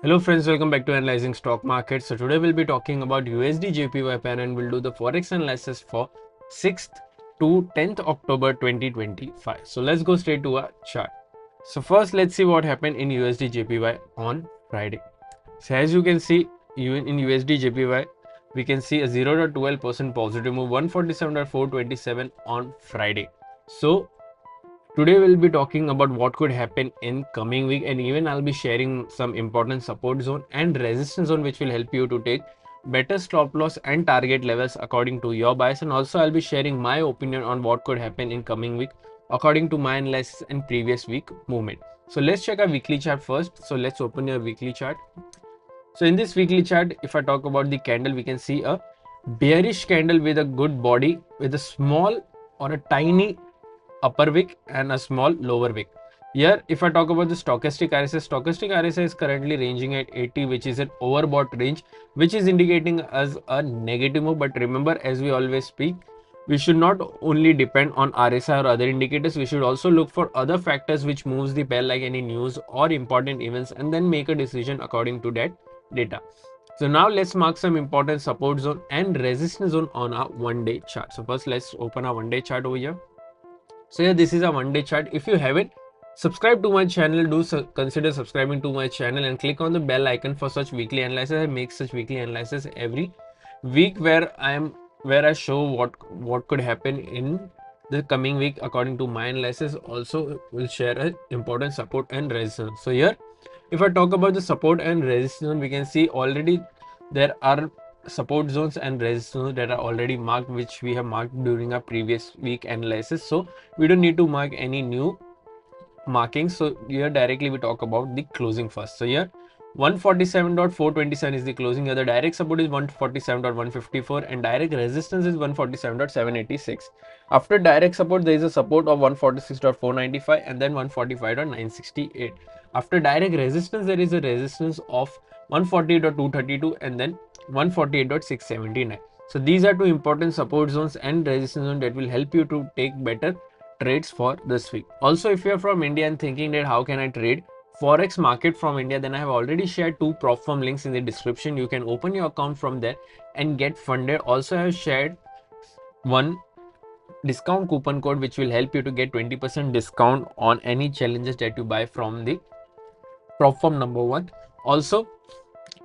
Hello friends, welcome back to Analyzing Stock Market. So today we'll be talking about USD JPY pair and we'll do the Forex analysis for 6th to 10th October 2025. So let's go straight to our chart. So first let's see what happened in USD JPY on Friday. So as you can see in USD JPY, we can see a 0.12% positive move, 147.427 on Friday. So today we'll be talking about what could happen in coming week, and even I'll be sharing some important support zone and resistance zone which will help you to take better stop loss and target levels according to your bias. And also I'll be sharing my opinion on what could happen in coming week according to my analysis and previous week movement. So let's check our weekly chart first. So let's open your weekly chart. So in this weekly chart, if I talk about the candle, we can see a bearish candle with a good body with a small or a tiny upper wick and a small lower wick. Here, if I talk about the stochastic RSI is currently ranging at 80, which is an overbought range, which is indicating as a negative move. But remember, as we always speak, we should not only depend on RSI or other indicators. We should also look for other factors which moves the bell, like any news or important events, and then make a decision according to that data. So now let's mark some important support zone and resistance zone on our 1-day chart. So first let's open our 1-day chart over here. So yeah, this is a 1-day chart. If you haven't subscribed to my channel, do consider subscribing to my channel and click on the bell icon for such weekly analysis. I make such weekly analysis every week where I show what could happen in the coming week according to my analysis. Also will share an important support and resistance. So here, if I talk about the support and resistance, we can see already there are support zones and resistance zones that are already marked, which we have marked during our previous week analysis. So we don't need to mark any new markings. So here directly we talk about the closing first. So here 147.427 is the closing. Here the direct support is 147.154 and direct resistance is 147.786. After direct support, there is a support of 146.495 and then 145.968. After direct resistance, there is a resistance of 148.232 and then 148.679. So these are two important support zones and resistance zones that will help you to take better trades for this week. Also, if you're from India and thinking that how can I trade Forex market from India, then I have already shared two prop firm links in the description. You can open your account from there and get funded. Also, I have shared one discount coupon code which will help you to get 20% discount on any challenges that you buy from the prop firm number 1. Also,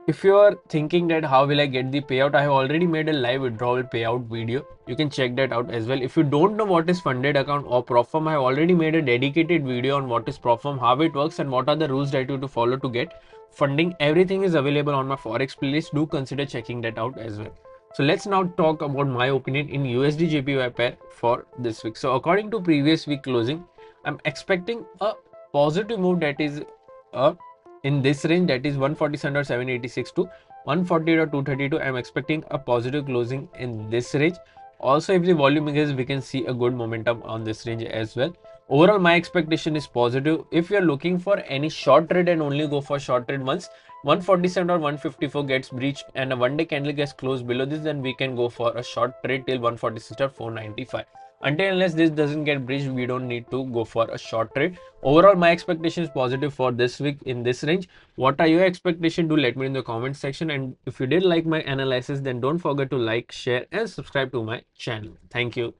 if you are thinking that how will I get the payout, I have already made a live withdrawal payout video. You can check that out as well. If you don't know what is funded account or prop firm, I have already made a dedicated video on what is prop firm, how it works, and what are the rules that you have to follow to get funding. Everything is available on my Forex playlist. Do consider checking that out as well. So let's now talk about my opinion in USD JPY pair for this week. So according to previous week closing, I'm expecting a positive move that is in this range, that is 147.786 to 140.232. I'm expecting a positive closing in this range. Also, if the volume increases, we can see a good momentum on this range as well. Overall, my expectation is positive. If you're looking for any short trade and only go for short trade once 147.154 gets breached and a 1-day candle gets closed below this, then we can go for a short trade till 146.495. Until unless this doesn't get breached, we don't need to go for a short trade. Overall, my expectation is positive for this week in this range. What are your expectations? Do let me in the comment section. And if you did like my analysis, then don't forget to like, share and subscribe to my channel. Thank you.